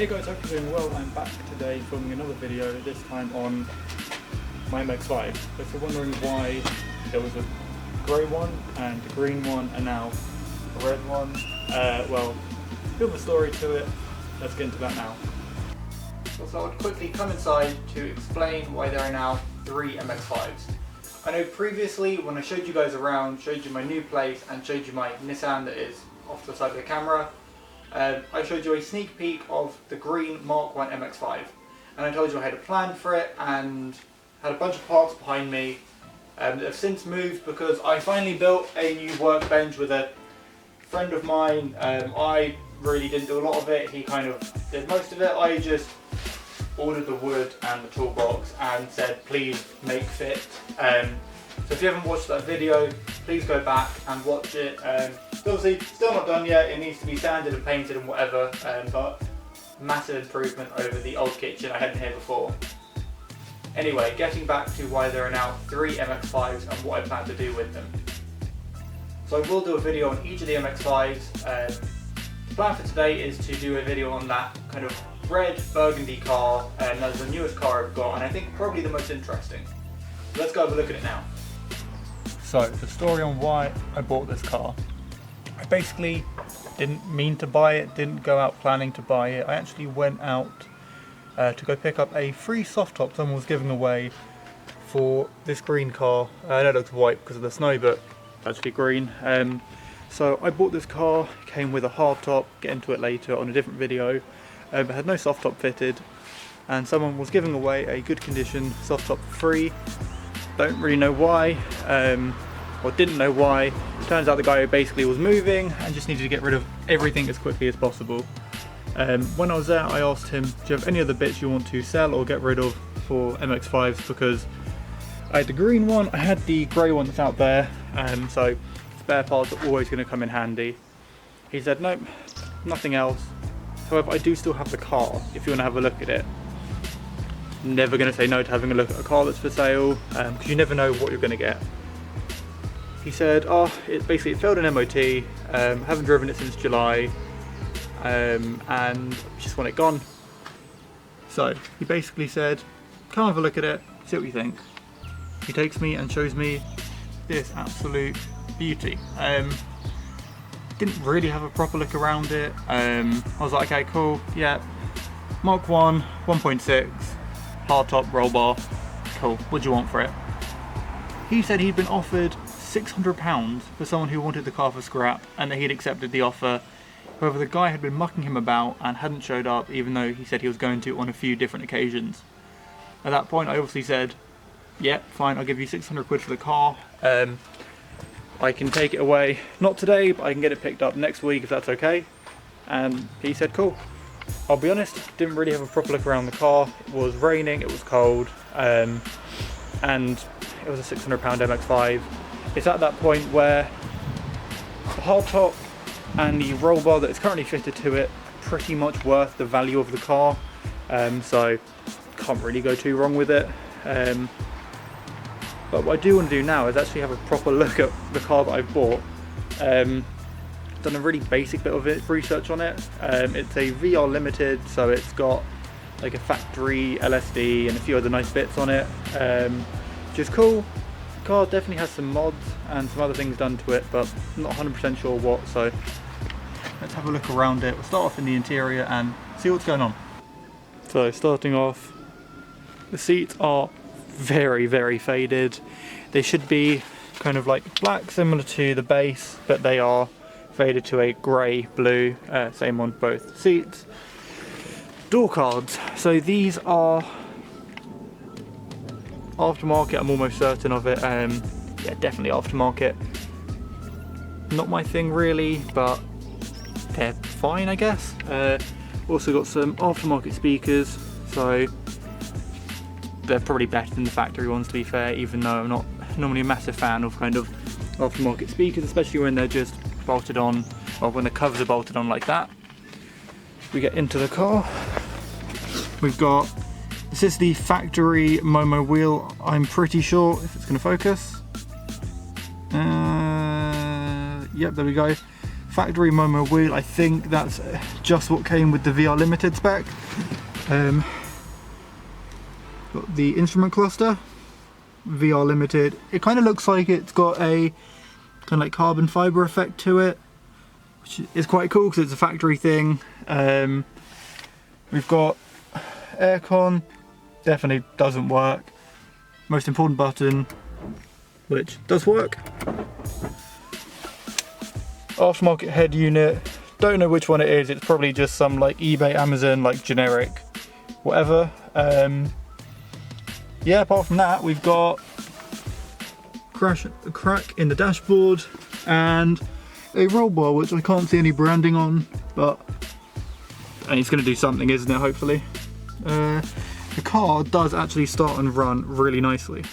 Hey guys, hope you're doing well. I'm back today filming another video, this time on my mx5. If you're wondering why there was a grey one and a green one and now a red one, well, bit of a story to it. Let's get into that now. So I'll quickly come inside to explain why there are now 3 mx5s. I know previously when I showed you guys around, showed you my new place and showed you my Nissan that is off to the side of the camera, I showed you a sneak peek of the green Mark 1 mx5, and I told you I had a plan for it and had a bunch of parts behind me that have since moved because I finally built a new workbench with a friend of mine. I really didn't do a lot of it, he kind of did most of it. I just ordered the wood and the toolbox and said please make fit. So if you haven't watched that video, please go back and watch it. Obviously still not done yet, it needs to be sanded and painted and whatever, but massive improvement over the old kitchen I had in here before. Anyway, getting back to why there are now 3 mx5s and what I plan to do with them. So I will do a video on each of the mx5s. The plan for today is to do a video on that kind of red burgundy car, and that's the newest car I've got and I think probably the most interesting. So let's go have a look at it now. So the story on why I bought this car. I basically didn't mean to buy it, didn't go out planning to buy it. I actually went out to go pick up a free soft top someone was giving away for this green car. I know it looks white because of the snow, but it's actually green. So I bought this car, it came with a hard top, get into it later on a different video, but had no soft top fitted, and someone was giving away a good condition soft top for free. Don't really know why, or didn't know why. Turns out the guy basically was moving and just needed to get rid of everything as quickly as possible. When I was there, I asked him, do you have any other bits you want to sell or get rid of for mx5s, because I had the green one, I had the grey one that's out there, so spare parts are always going to come in handy. He said nope, nothing else. However, I do still have the car if you want to have a look at it. Never going to say no to having a look at a car that's for sale, because you never know what you're going to get. He said, oh, it failed an MOT, haven't driven it since July, and just want it gone. So he basically said, come have a look at it, see what you think. He takes me and shows me this absolute beauty. Didn't really have a proper look around it. I was like, okay, cool, yeah, Mark 1, 1.6, hard top, roll bar, cool, what do you want for it? He said he'd been offered £600 for someone who wanted the car for scrap and that he'd accepted the offer. However, the guy had been mucking him about and hadn't showed up, even though he said he was going to on a few different occasions. At that point I obviously said, yeah, fine, I'll give you 600 quid for the car. I can take it away, not today, but I can get it picked up next week if that's okay. And he said cool. I'll be honest, didn't really have a proper look around the car. It was raining, it was cold, and it was a £600 MX-5. It's at that point where the hard top and the roll bar that is currently fitted to it are pretty much worth the value of the car, so can't really go too wrong with it. But what I do want to do now is actually have a proper look at the car that I've bought. Done a really basic bit of research on it. It's a VR limited, so it's got like a factory LSD and a few other nice bits on it, which is cool. The car definitely has some mods and some other things done to it, but I'm not 100% sure what, so let's have a look around it. We'll start off in the interior and see what's going on. So starting off, the seats are very, very faded. They should be kind of like black, similar to the base, but they are faded to a grey blue, same on both seats. Door cards, so these are aftermarket, I'm almost certain of it. Yeah, definitely aftermarket. Not my thing really, but they're fine I guess. Also got some aftermarket speakers, so they're probably better than the factory ones to be fair, even though I'm not normally a massive fan of kind of aftermarket speakers, especially when they're just bolted on, or when the covers are bolted on like that. We get into the car, we've got, this is the factory Momo wheel, I'm pretty sure, if it's going to focus. Yep, there we go. factory Momo wheel. I think that's just what came with the VR Limited spec. Got the instrument cluster, VR Limited. It kind of looks like it's got a kind of like carbon fiber effect to it, which is quite cool because it's a factory thing. We've got aircon, definitely doesn't work. Most important button, which does work. Aftermarket head unit, don't know which one it is. It's probably just some like eBay, Amazon, like generic, whatever. Yeah, apart from that, we've got a crack in the dashboard and a roll bar, which I can't see any branding on, but it's going to do something, isn't it, hopefully. The car does actually start and run really nicely.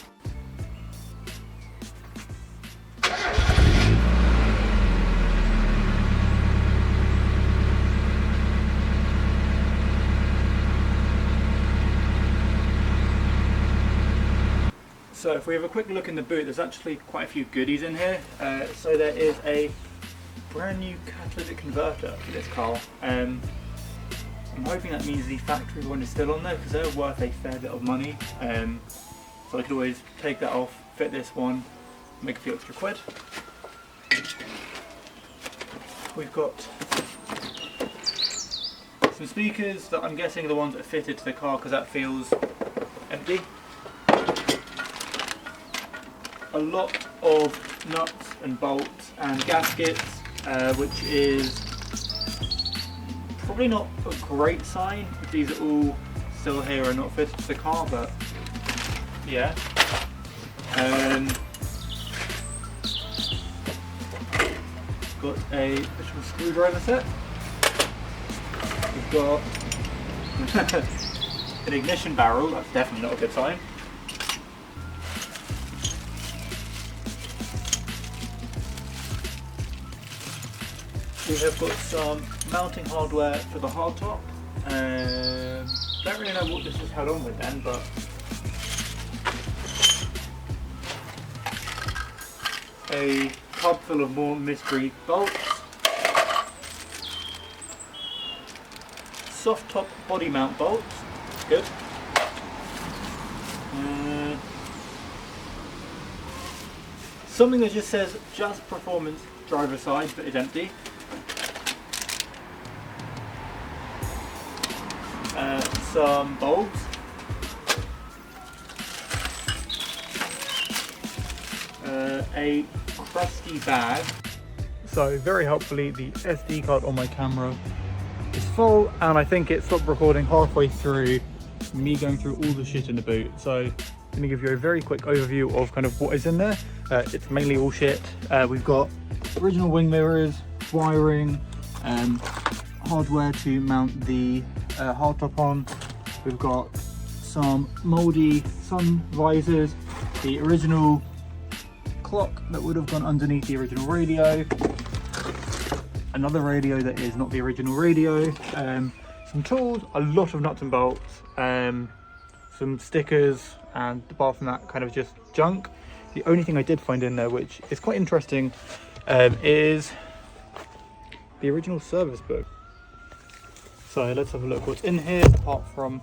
So if we have a quick look in the boot, there's actually quite a few goodies in here. So there is a brand new catalytic converter for this car. I'm hoping that means the factory one is still on there because they're worth a fair bit of money. So I could always take that off, fit this one, make a few extra quid. We've got some speakers that I'm guessing are the ones that are fitted to the car because that feels empty. A lot of nuts and bolts and gaskets, which is probably not a great sign if these are all still here and not fitted to the car, but yeah. Got a additional screwdriver set. We've got an ignition barrel, that's definitely not a good sign. We have got some mounting hardware for the hardtop. Don't really know what this is held on with then, but a tub full of more mystery bolts. Soft top body mount bolts, good. Something that just says just performance driver side but is empty. Some bulbs, a crusty bag. So very helpfully the SD card on my camera is full, and I think it stopped recording halfway through me going through all the shit in the boot. So I'm going to give you a very quick overview of kind of what is in there. It's mainly all shit. We've got original wing mirrors, wiring, hardware to mount the hardtop on. We've got some mouldy sun visors, the original clock that would have gone underneath the original radio, another radio that is not the original radio, some tools, a lot of nuts and bolts, some stickers, and apart from that, kind of just junk. The only thing I did find in there, which is quite interesting, is the original service book. So let's have a look what's in here, apart from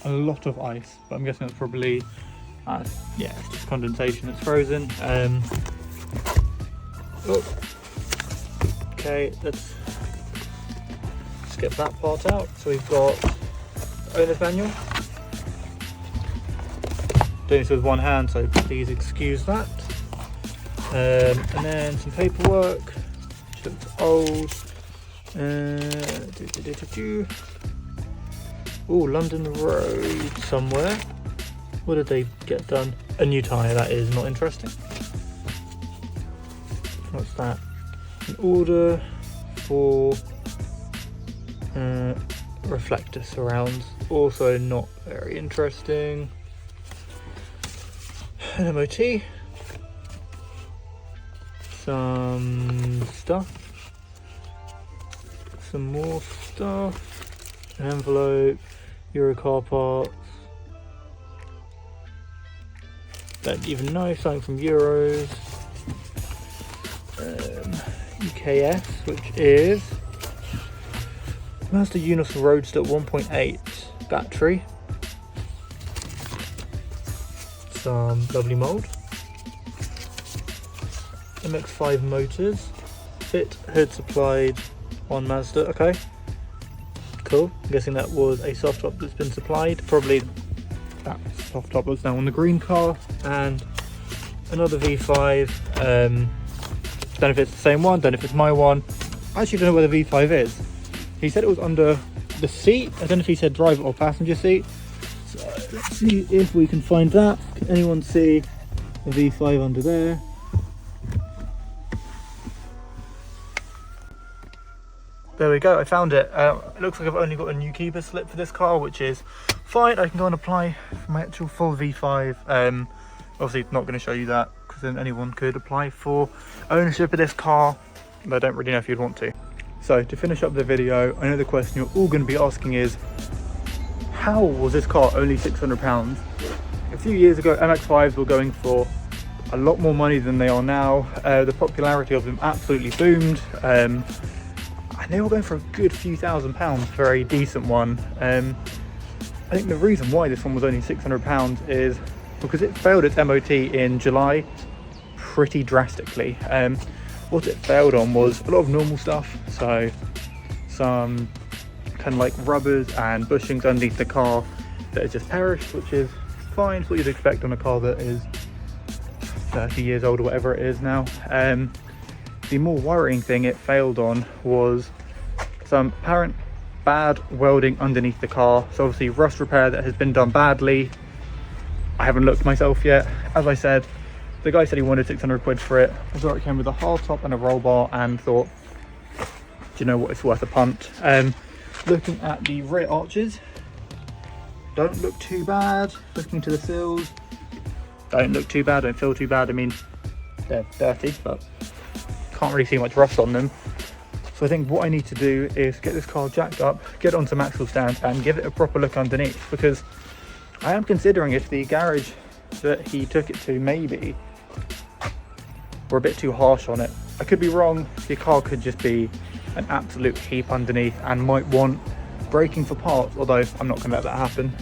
a lot of ice, but I'm guessing that's probably, yeah, it's just condensation, it's frozen. Okay, let's get that part out. So we've got owner's manual. Doing this with one hand, so please excuse that. And then some paperwork, which looks old. Oh, London Road somewhere. What did they get done? A new tyre, that is not interesting. What's that? An order for reflector surrounds, also not very interesting. An MOT. Some stuff. Some more stuff. An envelope. Eurocar parts. Don't even know, something from Euros. EKS, which is Mazda Eunos Roadster 1.8 battery. Some lovely mould. mx5 motors. Fit hood supplied on Mazda. Okay, cool. I'm guessing that was a soft top that's been supplied. Probably that soft top was now on the green car. And another V5. Don't know if it's the same one, don't know if it's my one. I actually don't know where the V5 is. He said it was under the seat. I don't know if he said driver or passenger seat. So let's see if we can find that. Can anyone see the V5 under there? There we go, I found it. It looks like I've only got a new keeper slip for this car, which is fine. I can go and apply for my actual full V5. Obviously not going to show you that because then anyone could apply for ownership of this car, but I don't really know if you'd want to. So to finish up the video, I know the question you're all going to be asking is, how was this car only £600? A few years ago MX5s were going for a lot more money than they are now. The popularity of them absolutely boomed, and they were going for a good few £1,000s for a decent one. I think the reason why this one was only £600 is because it failed its MOT in July pretty drastically. What it failed on was a lot of normal stuff, so some kind of like rubbers and bushings underneath the car that has just perished, which is fine. It's what you'd expect on a car that is 30 years old or whatever it is now. The more worrying thing it failed on was some apparent bad welding underneath the car. So obviously rust repair that has been done badly. I haven't looked myself yet. As I said, the guy said he wanted 600 quid for it. I thought it came with a hard top and a roll bar and thought, do you know what, it's worth a punt. Looking at the rear arches, don't look too bad. Looking to the sills, don't look too bad, don't feel too bad. I mean, they're dirty, but can't really see much rust on them. So I think what I need to do is get this car jacked up, get it onto Maxwell stands and give it a proper look underneath, because I am considering if the garage that he took it to maybe were a bit too harsh on it. I could be wrong. The car could just be an absolute heap underneath and might want braking for parts, although I'm not going to let that happen.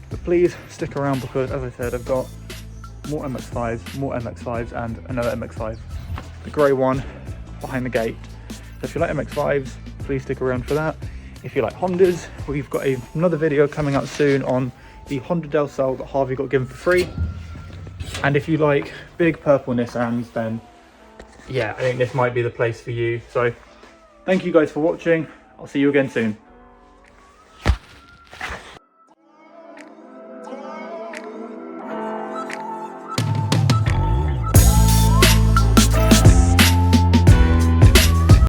But please stick around because, as I said, I've got more MX5s and another MX5, the grey one behind the gate. So if you like MX5s, please stick around for that. If you like Hondas, we've got another video coming out soon on the Honda Del Sol that Harvey got given for free. And if you like big purple Nissans, then yeah, I think this might be the place for you. So thank you guys for watching. I'll see you again soon.